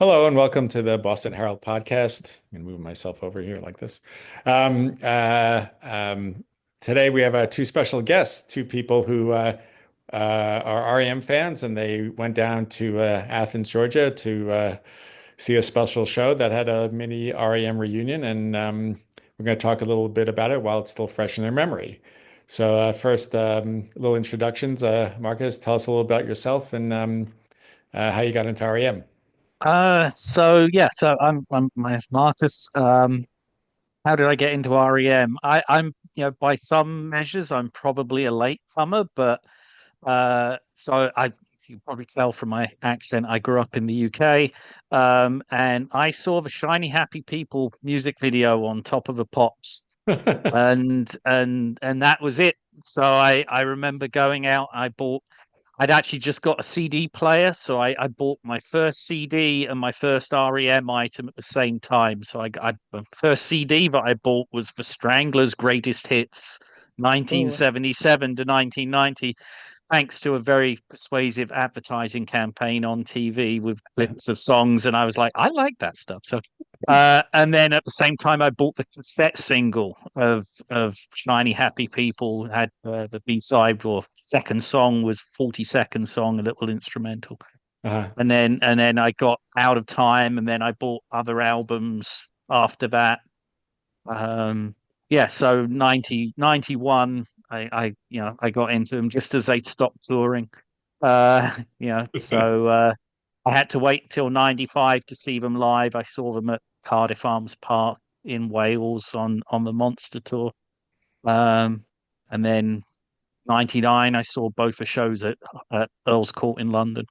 Hello and welcome to the Boston Herald podcast. I'm gonna move myself over here like this. Um, uh, um, Today we have two special guests, two people who are REM fans, and they went down to Athens, Georgia, to see a special show that had a mini REM reunion, and we're going to talk a little bit about it while it's still fresh in their memory. So first, little introductions. Marcus, tell us a little about yourself and how you got into REM. So my Marcus. How did I get into REM? I'm, by some measures, I'm probably a latecomer, but you can probably tell from my accent, I grew up in the UK, and I saw the Shiny Happy People music video on Top of the Pops, and that was it. So I remember going out. I'd actually just got a CD player, so I bought my first CD and my first REM item at the same time. The first CD that I bought was the Stranglers' Greatest Hits, Ooh. 1977 to 1990, thanks to a very persuasive advertising campaign on TV with clips of songs, and I was like, I like that stuff. And then at the same time, I bought the cassette single of Shiny Happy People. Had the B side or second song was 40 second song, a little instrumental. Uh-huh. And then I got Out of Time, and then I bought other albums after that. Um, yeah, so 91, I got into them just as they stopped touring. I had to wait till 95 to see them live. I saw them at Cardiff Arms Park in Wales on the Monster Tour. Um, and then 99, I saw both the shows at Earl's Court in London.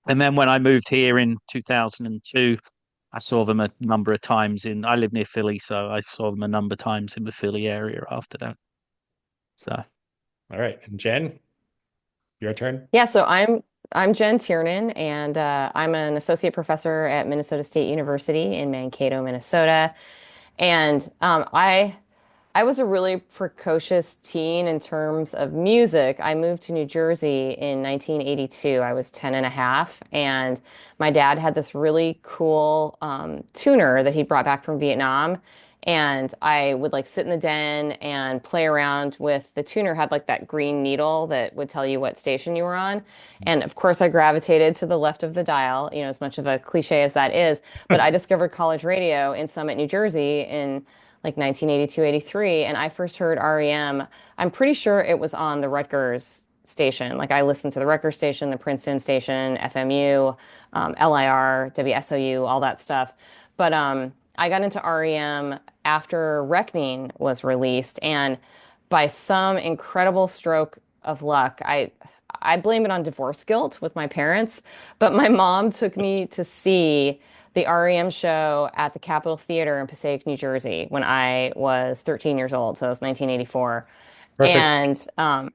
And then when I moved here in 2002, I saw them a number of times I live near Philly, so I saw them a number of times in the Philly area after that. So All right. And Jen, your turn. Yeah, so I'm Jen Tiernan, and I'm an associate professor at Minnesota State University in Mankato, Minnesota. And I was a really precocious teen in terms of music. I moved to New Jersey in 1982. I was 10 and a half, and my dad had this really cool tuner that he brought back from Vietnam. And I would like sit in the den and play around with the tuner had like that green needle that would tell you what station you were on. And of course, I gravitated to the left of the dial, as much of a cliche as that is. But I discovered college radio in Summit, New Jersey in like 1982, 83, and I first heard REM. I'm pretty sure it was on the Rutgers station. Like I listened to the Rutgers station, the Princeton station, FMU, LIR, WSOU, all that stuff. But I got into REM after Reckoning was released, and by some incredible stroke of luck, I blame it on divorce guilt with my parents, but my mom took me to see the REM show at the Capitol Theater in Passaic, New Jersey when I was 13 years old. So it was 1984. Perfect. And Perfect.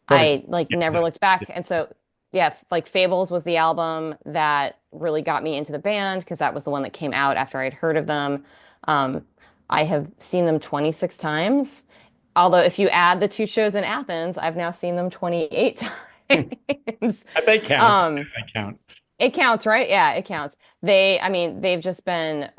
I like Yeah. never looked back. And so, yeah, like Fables was the album that really got me into the band because that was the one that came out after I'd heard of them. Um, I have seen them 26 times. Although if you add the two shows in Athens, I've now seen them 28 times. They count. Um, They count. it counts, right? Yeah, it counts. I mean, they've just been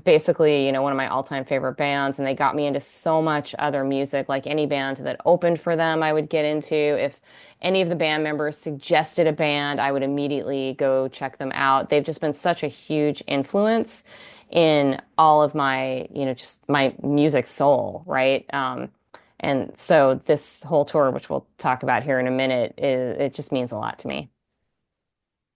basically, one of my all-time favorite bands, and they got me into so much other music. Like any band that opened for them, I would get into. If any of the band members suggested a band, I would immediately go check them out. They've just been such a huge influence in all of my, just my music soul, right? And so this whole tour, which we'll talk about here in a minute, it just means a lot to me.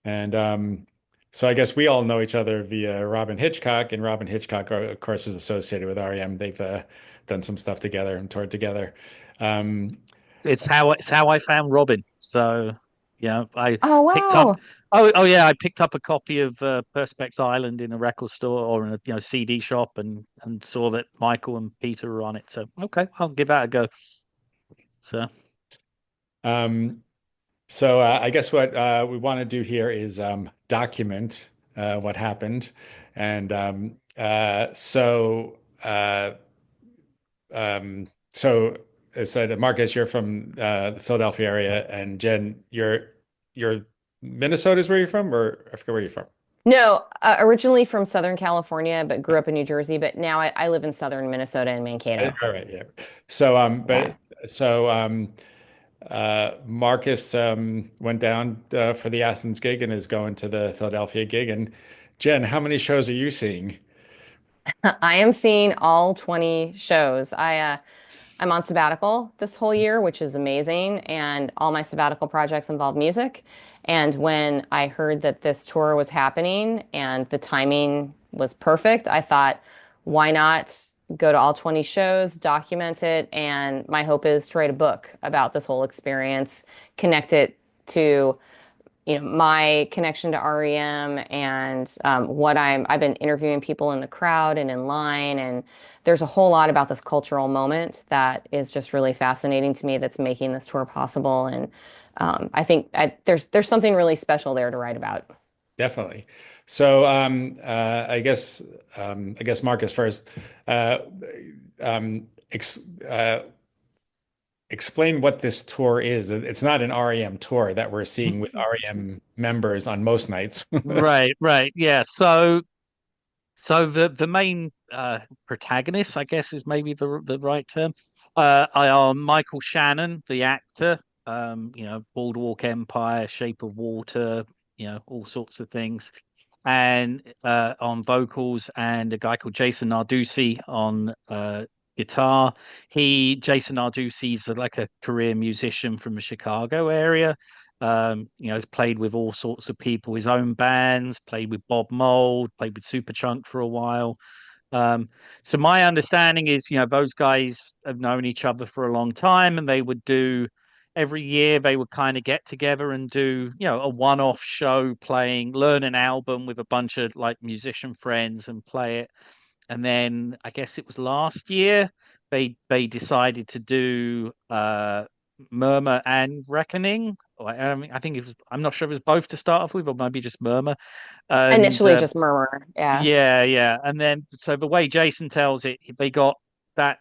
And so I guess we all know each other via Robin Hitchcock, and Robin Hitchcock, of course, is associated with REM. They've done some stuff together and toured together. Um, it's how I found Robin. So I Oh, picked up. wow. Oh yeah, I picked up a copy of Perspex Island in a record store or in a CD shop, and saw that Michael and Peter were on it. So okay, I'll give that a go. So um, so I guess what we want to do here is document what happened. And so I said, Marcus, you're from the Philadelphia area, and Jen, you're Minnesota is where you're from, or I forget where you're from. No, originally from Southern California, but grew up in New Jersey. But now I live in Southern Minnesota in Mankato. All right, yeah. So, Yeah. Marcus went down for the Athens gig and is going to the Philadelphia gig. And Jen, how many shows are you seeing? I am seeing all 20 shows. I'm on sabbatical this whole year, which is amazing, and all my sabbatical projects involve music. And when I heard that this tour was happening and the timing was perfect, I thought, why not go to all 20 shows, document it, and my hope is to write a book about this whole experience, connect it to my connection to REM and I've been interviewing people in the crowd and in line, and there's a whole lot about this cultural moment that is just really fascinating to me that's making this tour possible. And I think there's something really special there to write about. Definitely. So, I guess Marcus first. Uh, ex Explain what this tour is. It's not an REM tour that we're seeing with REM members on most nights. Right, right, yeah. So the main protagonist, I guess, is maybe the right term. I are Michael Shannon, the actor. Boardwalk Empire, Shape of Water, all sorts of things. And on vocals, and a guy called Jason Narducci on guitar. Jason Narducci's like a career musician from the Chicago area. He's played with all sorts of people, his own bands, played with Bob Mould, played with Superchunk for a while. Um, so my understanding is, those guys have known each other for a long time, and they would do every year they would kind of get together and do, a one-off show playing, learn an album with a bunch of like musician friends and play it. And then I guess it was last year they decided to do Murmur and Reckoning. I think it was, I'm not sure if it was both to start off with, or maybe just Murmur. And Initially, just Murmur. Yeah. yeah, yeah. And then so the way Jason tells it, they got that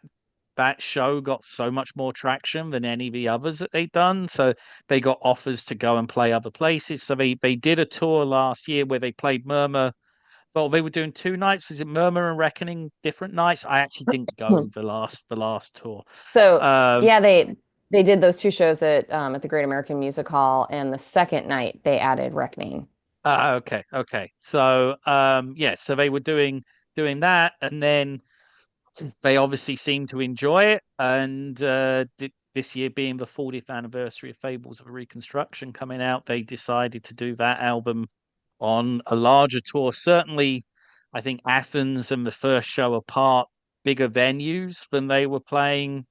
that show got so much more traction than any of the others that they'd done. So they got offers to go and play other places. So they did a tour last year where they played Murmur. Well, they were doing two nights. Was it Murmur and Reckoning different nights? I actually didn't Hmm. go the last tour. So Um, yeah, they did those two shows at the Great American Music Hall, and the second night they added Reckoning. okay, okay. So yeah, so they were doing that, and then they obviously seem to enjoy it. And this year being the 40th anniversary of Fables of Reconstruction coming out, they decided to do that album on a larger tour. Certainly, I think Athens and the first show apart, bigger venues than they were playing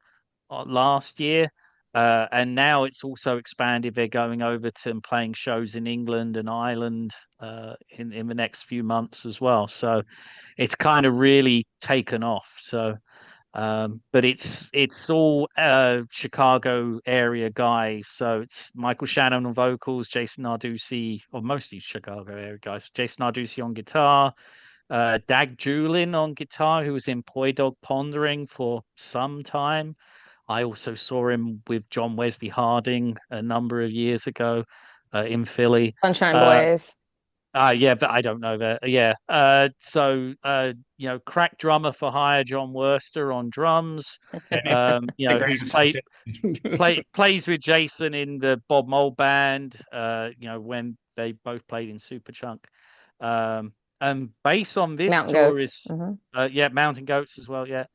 last year. And now it's also expanded. They're going over to and playing shows in England and Ireland in the next few months as well. So it's kind of really taken off. So, but it's all Chicago area guys. So it's Michael Shannon on vocals, Jason Narducci, or mostly Chicago area guys. Jason Narducci on guitar, Dag Julin on guitar, who was in Poi Dog Pondering for some time. I also saw him with John Wesley Harding a number of years ago in Philly. Sunshine Uh, Boys. yeah, but I don't know that. Yeah. Crack drummer for hire John Worster on drums. Yeah, the Grand Who's Association. plays with Jason in the Bob Mould band. When they both played in Superchunk. And based on this Mountain tour Goats. is, yeah, Mountain Goats as well. Yeah.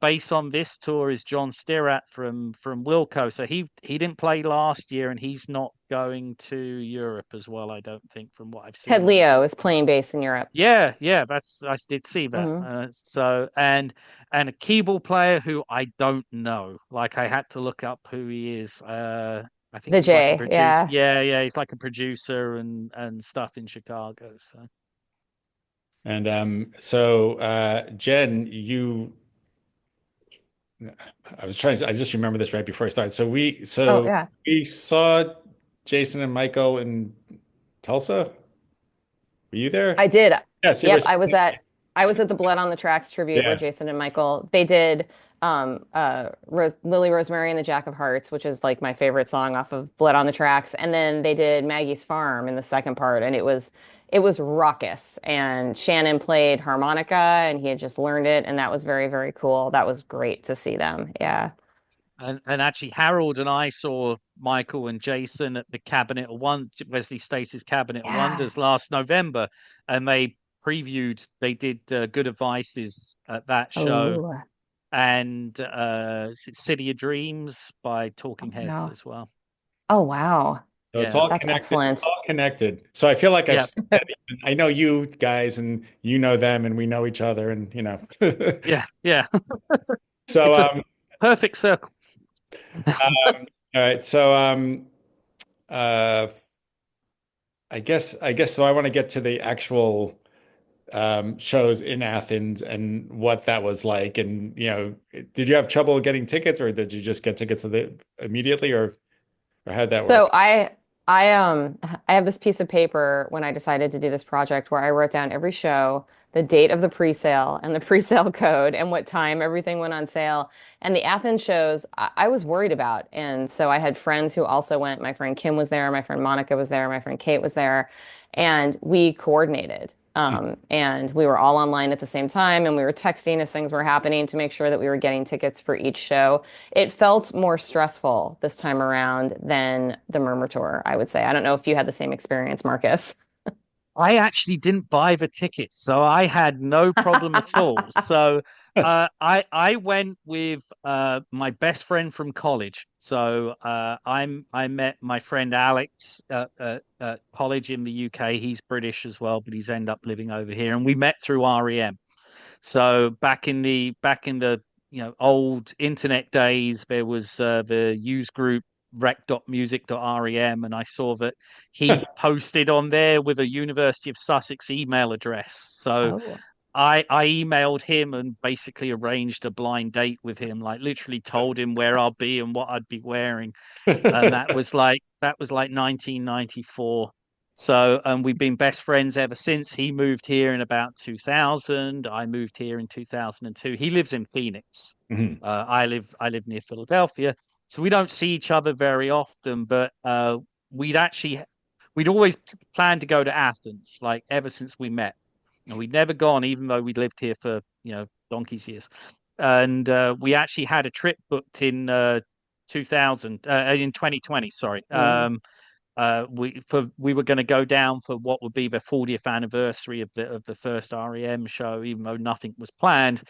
Based on this tour is John Stirratt from Wilco. So he didn't play last year, and he's not going to Europe as well. I don't think, from what I've Ted seen on his. Leo is playing bass in Europe. Yeah, yeah, I did see that. Hmm. And a keyboard player who I don't know. Like I had to look up who he is. I think he's like a Vijay, producer. yeah. Yeah, yeah, he's like a producer and stuff in Chicago. So And Jen, I just remember this right before I started. Oh, So yeah. we saw Jason and Michael in Tulsa. Were you there? I did. Yes, you were. Yep, I was at the Blood on the Tracks tribute where Yes. Jason and Michael they did Lily Rosemary and the Jack of Hearts, which is like my favorite song off of Blood on the Tracks. And then they did Maggie's Farm in the second part, and it was raucous. And Shannon played harmonica, and he had just learned it, and that was very, very cool. That was great to see them. Yeah. And actually, Harold and I saw Michael and Jason at the Cabinet of Wesley Stacey's Cabinet of Yeah. Wonders last November, and they did Good Advices at that show, Oh, and City of Dreams by Talking Heads wow. as well. Oh, wow. So it's Yeah, all That's connected. It's excellent. all connected. So I feel like I've yeah, seen that I know you guys and you know them and we know each other and yeah. So It's a perfect circle. all right. So uh I guess so I want to get to the actual shows in Athens and what that was like. And did you have trouble getting tickets or did you just get tickets immediately or how'd that So work? I have this piece of paper when I decided to do this project where I wrote down every show, the date of the presale and the presale code and what time everything went on sale. And the Athens shows I was worried about. And so I had friends who also went. My friend Kim was there, my friend Monica was there, my friend Kate was there, and we coordinated. And we were all online at the same time, and we were texting as things were happening to make sure that we were getting tickets for each show. It felt more stressful this time around than the Murmur Tour, I would say. I don't know if you had the same experience, Marcus. I actually didn't buy the ticket, so I had no problem at all. So I went with my best friend from college. So I met my friend Alex at college in the UK. He's British as well, but he's ended up living over here, and we met through REM. So back in the old internet days, there was the use group rec.music.rem, and I saw that he posted on there with a University of Sussex email address. So Oh. I emailed him and basically arranged a blind date with him, like literally told him where I'll be and what I'd be wearing, and that was like 1994. So, and we've been best friends ever since. He moved here in about 2000. I moved here in 2002. He lives in Phoenix. Mhm. I live near Philadelphia, so we don't see each other very often. But we'd actually we'd always planned to go to Athens, like ever since we met, and we'd never gone, even though we'd lived here for donkey's years. And we actually had a trip booked in 2000 in 2020. Sorry. Mm. We were going to go down for what would be the 40th anniversary of the first REM show, even though nothing was planned.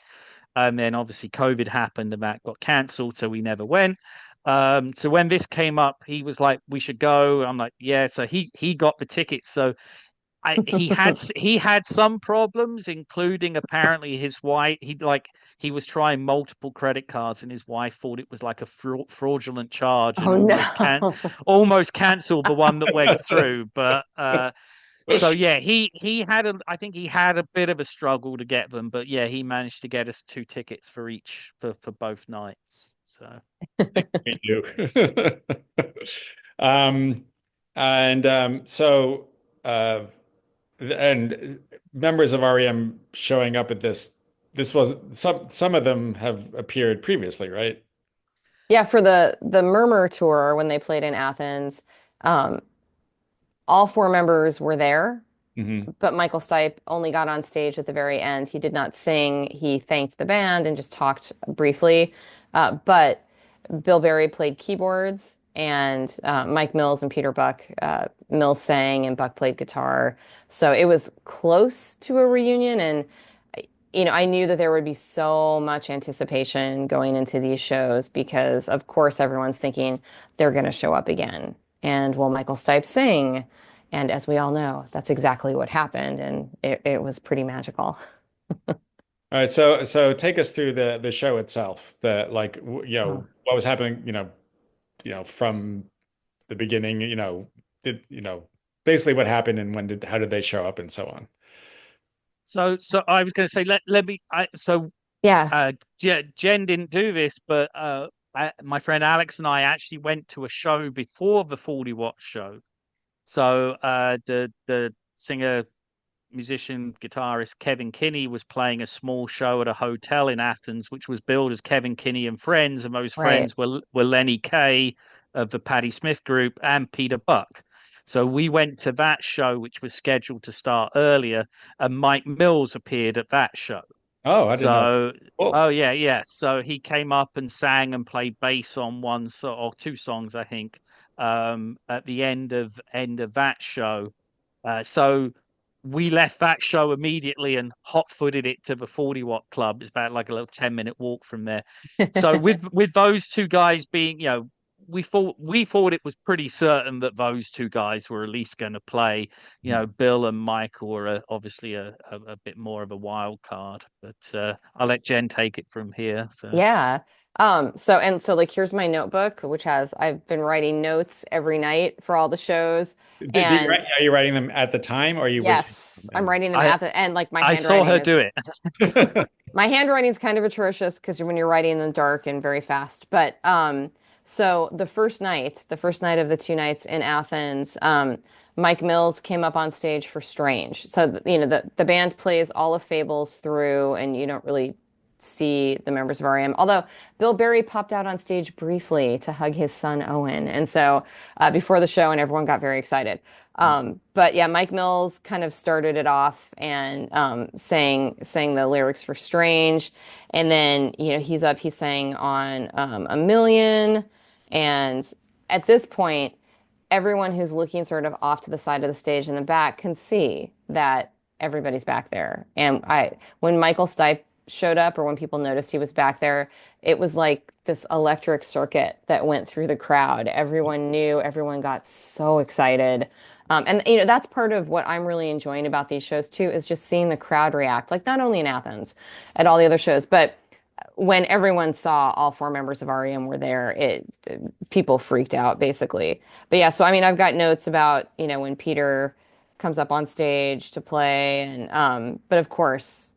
And then obviously COVID happened and that got cancelled, so we never went. So when this came up, he was like, "We should go." I'm like, "Yeah." So he got the tickets. So he had some problems, including apparently his wife. He was trying multiple credit cards, and his wife thought it was like a fraudulent charge, and Oh no. almost cancelled the one that went through. But so yeah, I think he had a bit of a struggle to get them, but yeah, he managed to get us two tickets for each for both nights. So Me too. Um, and so and members of REM showing up at this was some of them have appeared previously, right? Yeah, for the Murmur tour when they played in Athens, um, all four members were there. Hmm. But Michael Stipe only got on stage at the very end. He did not sing. He thanked the band and just talked briefly. But Bill Berry played keyboards, and Mike Mills and Peter Buck, Mills sang and Buck played guitar. So it was close to a reunion. And, I knew that there would be so much anticipation going into these shows because, of course, everyone's thinking they're going to show up again. And will Michael Stipe sing? And as we all know, that's exactly what happened, and it was pretty magical. All right, so take us through the show itself, Oh. what was happening, from the beginning, basically what happened and how did they show up and so on. so I was going to say let me I so Yeah. yeah, Jen didn't do this, but my friend Alex and I actually went to a show before the 40 Watt show. So the singer musician guitarist Kevin Kinney was playing a small show at a hotel in Athens, which was billed as Kevin Kinney and Friends, and those Right. friends were Lenny Kaye of the Patti Smith Group and Peter Buck. So we went to that show, which was scheduled to start earlier, and Mike Mills appeared at that show. Oh, I didn't know. So, Cool. oh yeah, yeah. So he came up and sang and played bass on one song or two songs, I think, at the end of that show. So we left that show immediately and hot-footed it to the 40 Watt Club. It's about like a little 10-minute walk from there. So with those two guys being, we thought it was pretty certain that those two guys were at least going to play. Bill and Michael were obviously a bit more of a wild card, but I'll let Jen take it from here. So Yeah. So like here's my notebook, which has I've been writing notes every night for all the shows. And Are you writing them at the time, or are you waiting? yes, I'm writing them I at the end. Like my I saw handwriting her is do it. my handwriting is kind of atrocious because when you're writing in the dark and very fast. But so the first night of the two nights in Athens, Mike Mills came up on stage for Strange. So the band plays all of Fables through, and you don't really see the members of REM. Although Bill Berry popped out on stage briefly to hug his son Owen, and so before the show, and everyone got very excited. But yeah, Mike Mills kind of started it off and sang the lyrics for Strange, and then he's sang on A Million, and at this point, everyone who's looking sort of off to the side of the stage in the back can see that everybody's back there. And when Michael Stipe showed up, or when people noticed he was back there, it was like this electric circuit that went through the crowd. Everyone knew, everyone got so excited. And that's part of what I'm really enjoying about these shows too, is just seeing the crowd react, like not only in Athens at all the other shows, but when everyone saw all four members of REM were there, people freaked out basically. But yeah, so I mean, I've got notes about, when Peter comes up on stage to play, and but of course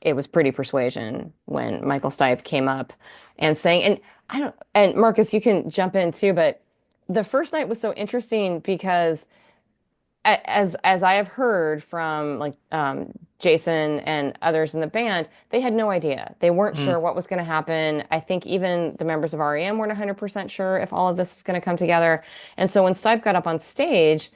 it was pretty persuasion when Michael Stipe came up and sang. And I don't, and Marcus, you can jump in too, but the first night was so interesting because as I have heard from like Jason and others in the band, they had no idea. They weren't Mm. sure what was going to happen. I think even the members of REM weren't 100% sure if all of this was going to come together. And so when Stipe got up on stage,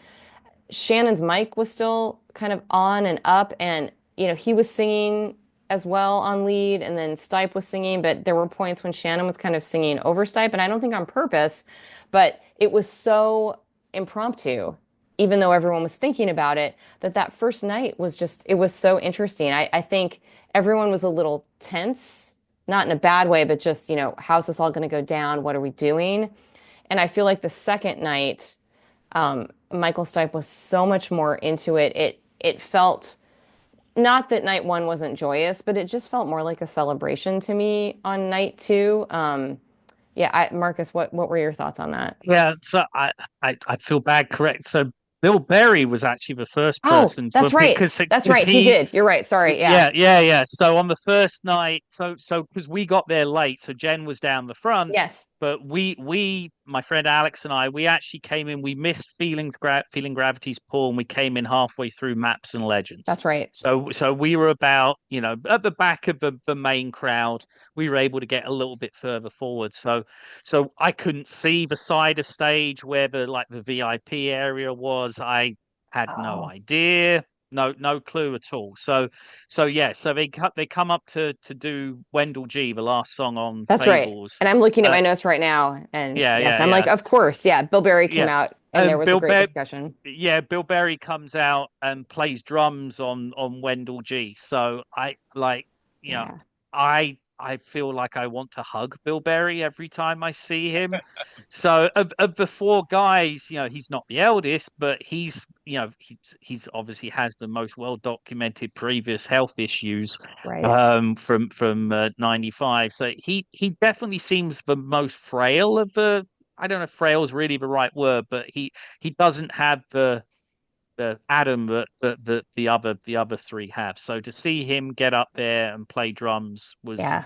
Shannon's mic was still kind of on and up, and he was singing as well on lead, and then Stipe was singing, but there were points when Shannon was kind of singing over Stipe, and I don't think on purpose, but it was so impromptu, even though everyone was thinking about it, that first night was just, it was so interesting. I think everyone was a little tense, not in a bad way, but just, how's this all going to go down? What are we doing? And I feel like the second night, Michael Stipe was so much more into it. It felt, not that night one wasn't joyous, but it just felt more like a celebration to me on night two. Yeah, Marcus, what were your thoughts on that? Yeah, so I feel bad, correct. So Bill Berry was actually the first Oh, person to that's appear right. That's because right. He he did. You're right. Sorry. Yeah. yeah, yeah, yeah. So on the first night, so because we got there late, so Jen was down the front, Yes, but my friend Alex and I, we actually came in. We missed feeling gravity's pull, and we came in halfway through Maps and Legends. that's right. So we were about, at the back of the main crowd. We were able to get a little bit further forward. So I couldn't see the side of stage where the VIP area was. I had no Oh, idea. No clue at all. So yeah, so they come up to do Wendell G, the last song on that's right. Fables. And I'm looking at Uh, my notes right now, and yeah, yes, yeah, I'm like, yeah, of course, yeah. Bill Berry came yeah. out, and there And was a great discussion. Bill Berry comes out and plays drums on Wendell G. So I like, you know, Yeah. I feel like I want to hug Bill Berry every time I see him. So of the four guys, he's not the eldest, but he's obviously has the most well documented previous health issues Right. from 95. So he definitely seems the most frail of the. I don't know if frail is really the right word, but he doesn't have the Adam that the other three have. So to see him get up there and play drums was Yeah.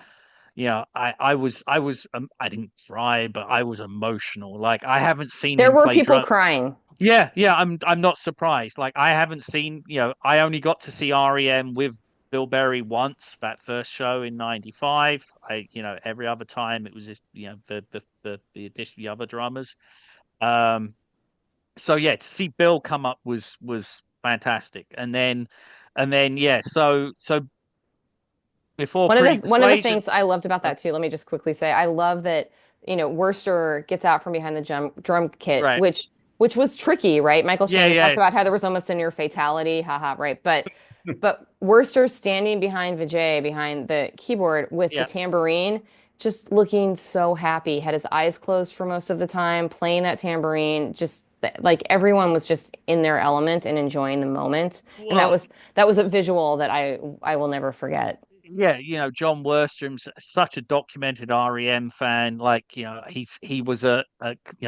I didn't cry, but I was emotional. Like I haven't seen There him were play people drum. crying. Yeah, yeah, I'm not surprised. Like I haven't seen, I only got to see REM with Bill Berry once, that first show in '95. Every other time it was just, the addition the other drummers. Um, so yeah, to see Bill come up was fantastic. And then yeah, so before Pretty One of the Persuasion, things I loved about uh, that too, let me just quickly say, I love that, Worcester gets out from behind the drum kit, right. which was tricky, right? Michael Yeah, Shannon yeah, talked about how there was almost a near fatality, haha, right? But Worcester standing behind Vijay, behind the keyboard with the yeah. tambourine, just looking so happy, had his eyes closed for most of the time, playing that tambourine, just like everyone was just in their element and enjoying the moment. And Well, that was a visual that I will never forget. yeah, John Worstrom's such a documented REM fan. Like, he was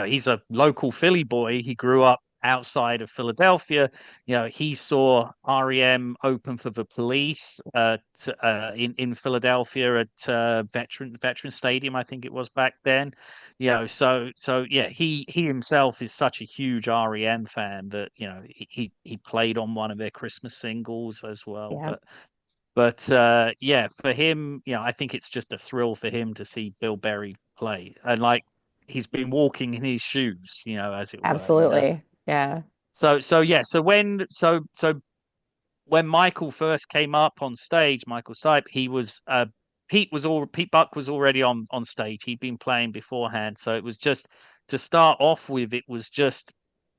he's a local Philly boy. He grew up outside of Philadelphia. He saw REM open for the Police in Philadelphia at Veteran Stadium, I think it was back then. So yeah, he himself is such a huge REM fan that he played on one of their Christmas singles as well. Yeah, But yeah, for him, I think it's just a thrill for him to see Bill Berry play, and like he's been walking in his shoes, as it were. absolutely. Yeah. So yeah, so when Michael first came up on stage, Michael Stipe, Pete Buck was already on stage. He'd been playing beforehand, so it was just to start off with. It was just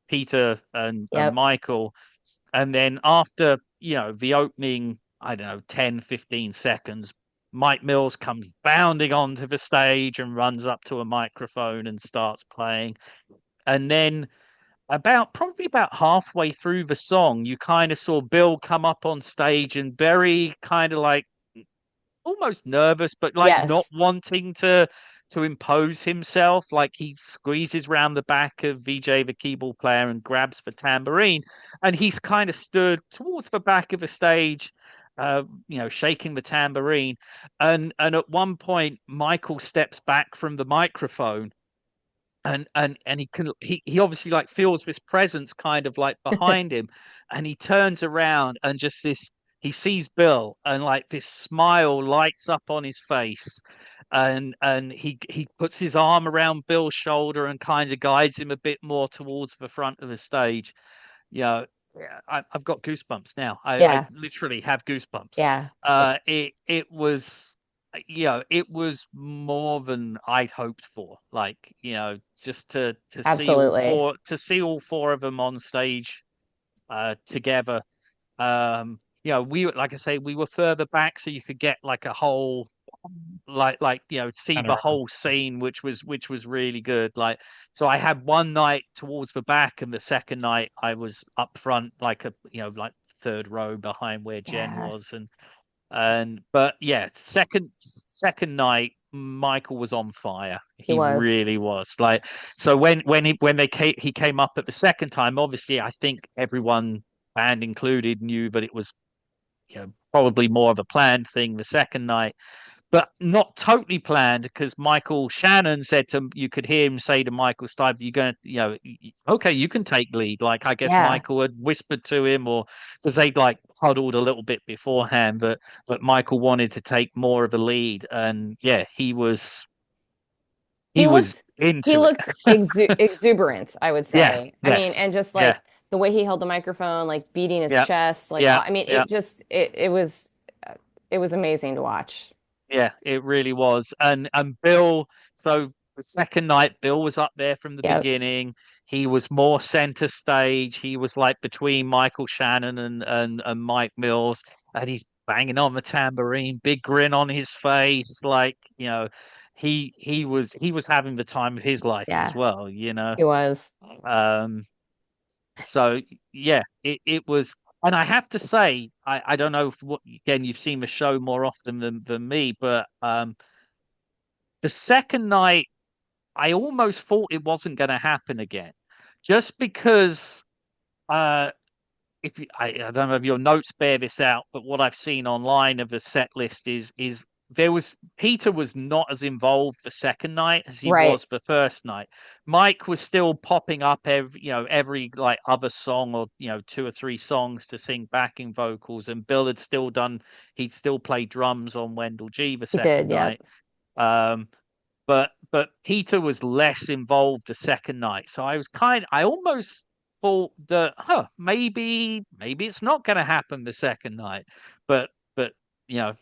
Peter and Yep. Michael. And then after, the opening, I don't know, 10, 15 seconds, Mike Mills comes bounding onto the stage and runs up to a microphone and starts playing. And then probably about halfway through the song, you kind of saw Bill come up on stage and very kind of like almost nervous, but like not Yes. wanting to impose himself. Like he squeezes round the back of VJ, the keyboard player, and grabs the tambourine, and he's kind of stood towards the back of the stage, shaking the tambourine. And at one point, Michael steps back from the microphone. And he obviously like feels this presence kind of like behind him, and he turns around and just this he sees Bill, and like this smile lights up on his face, and he puts his arm around Bill's shoulder and kind of guides him a bit more towards the front of the stage. you know, yeah, I've got goosebumps now. I Yeah. literally have goosebumps. Yeah. It was more than I'd hoped for. Like, just to see all Absolutely. four of them on stage together. We like I say, we were further back, so you could get like a whole see the Panorama. whole scene, which was really good. Like, so I had one night towards the back, and the second night I was up front, like like third row behind where Jen Yeah. was. And but yeah, second night, Michael was on fire. He He was. really was. Like, so when he came up at the second time, obviously I think everyone, band included, knew that it was probably more of a planned thing the second night, but not totally planned, because Michael Shannon said to you could hear him say to Michael Stipe, "You're going to, okay, you can take lead." Like, I guess Yeah. Michael had whispered to him, or because they'd like huddled a little bit beforehand, but Michael wanted to take more of the lead, and yeah, he He was looked he into it. looked exuberant, I would Yeah, say. I mean, yes, and just yeah, like the way he held the microphone, like beating his yeah, chest, like yeah, I mean, yeah. it was amazing to watch. Yeah, it really was. And Bill, so the second night, Bill was up there from the Yep. beginning. He was more center stage. He was like between Michael Shannon and Mike Mills, and he's banging on the tambourine, big grin on his face, like, he was having the time of his life as Yeah, well. he was. Um, so yeah, it was, and I have to say, I don't know if again, you've seen the show more often than me, but the second night I almost thought it wasn't going to happen again, just because uh if you, I don't know if your notes bear this out, but what I've seen online of the set list is Peter was not as involved the second night as he Right. was the first night. Mike was still popping up every like other song, or 2 or 3 songs to sing backing vocals, and Bill had still done he'd still played drums on Wendell G the He second did. Yep. night. Um, but Peter was less involved the second night, so I almost thought that maybe it's not going to happen the second night, but you know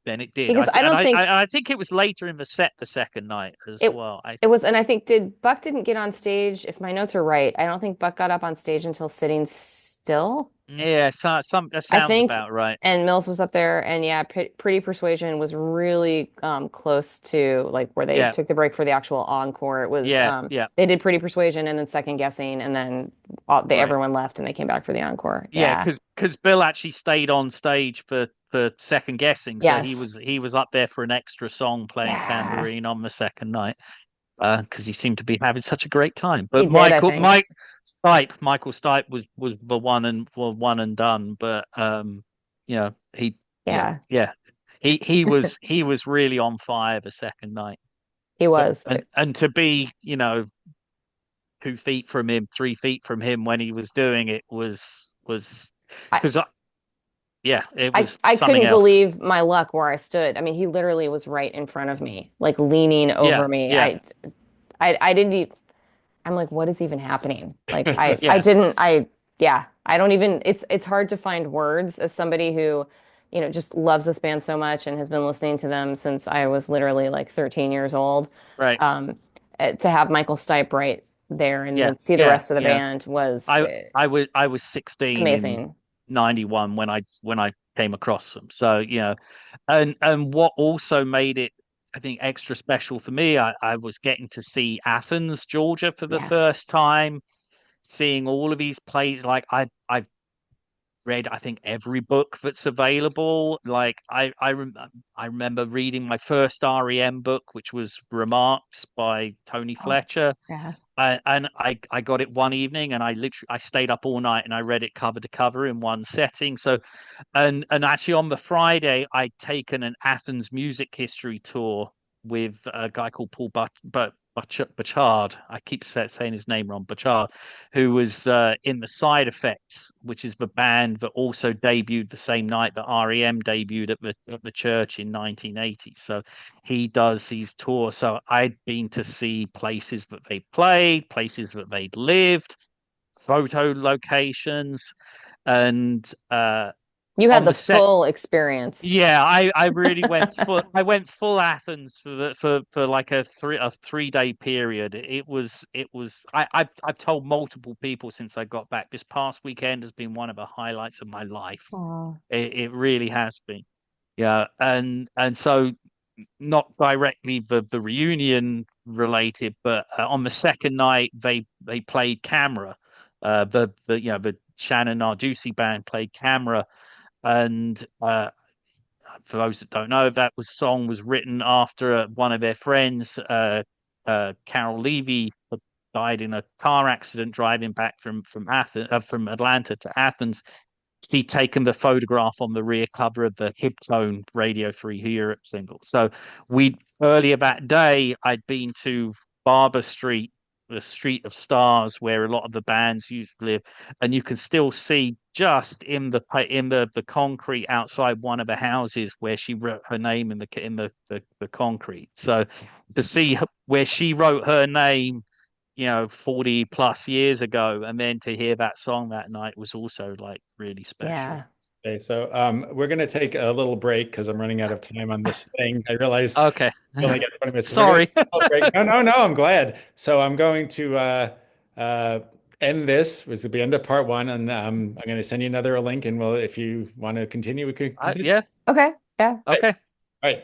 then it did. Because I don't think I think it was later in the set the second night as it well. it was, and I think did Buck didn't get on stage, if my notes are right. I don't think Buck got up on stage until sitting still. Yeah, that I sounds think, about right. and Mills was up there, and yeah, Pretty Persuasion was really close to like where they Yeah, took the break for the actual encore. It was yeah, they did Pretty Persuasion and then Second Guessing, and then right. everyone left and they came back for the encore. Yeah, Yeah. because Bill actually stayed on stage for second guessing, so Yes. he was up there for an extra song playing Yeah. tambourine on the second night. Because he seemed to be having such a great time. He But did, I think. Michael Stipe was the one and done. But he yeah Yeah, yeah he was really on fire the second night. he So was. and to be 2 feet from him, 3 feet from him when he was doing it was I, because yeah, it I was I something couldn't else. believe my luck where I stood. I mean, he literally was right in front of me, like leaning Yeah, over me. yeah, I didn't even, I'm like, what is even happening? Like I yeah, didn't I yeah, I don't even it's hard to find words as somebody who, just loves this band so much and has been listening to them since I was literally like 13 years old. right. Um to have Michael Stipe right there and Yeah, then see the yeah, rest of the yeah. band was I was 16 in amazing. 91 when I came across them. So, and what also made it, I think, extra special for me, I was getting to see Athens, Georgia for the Yes. first time, seeing all of these plays. Like I've read, I think, every book that's available. Like I remember reading my first REM book, which was Remarks by Tony Oh, Fletcher. yeah. I got it one evening, and I stayed up all night and I read it cover to cover in one setting. So and actually on the Friday I'd taken an Athens music history tour with a guy called Paul Bachard. I keep saying his name wrong, Bachard, who was in the Side Effects, which is the band that also debuted the same night that REM debuted at the church in 1980. So he does these tours. So I'd been to see places that they played, places that they'd lived, photo locations, and You had on the the set. full experience. Yeah, I really went full. I went full Athens for like a 3 day period. It was. I've told multiple people since I got back. This past weekend has been one of the highlights of my life. Oh. It really has been. Yeah, and so not directly the reunion related, but on the second night they played Camera. The Shannon Narducci band played Camera, and for those that don't know, that song was written after one of their friends, Carol Levy, died in a car accident driving back from Atlanta to Athens. He'd taken the photograph on the rear cover of the Hiptone Radio Free Europe single. So we earlier that day, I'd been to Barber Street, the Street of Stars, where a lot of the bands used to live, and you can still see just in the concrete outside one of the houses where she wrote her name in the concrete. So to see where she wrote her name 40 plus years ago, and then to hear that song that night was also like really special. Yeah. Okay, so we're going to take a little break because I'm running out of time on this thing. I realized Okay. we only get 20 minutes, so we're going to Sorry. take a little break. No, no, no, I'm glad. So I'm going to uh, end this. This will be end of part one, and I'm going to send you another link, and if you want to continue, we could continue. Yeah. Okay. Yeah. All right. Okay. All right.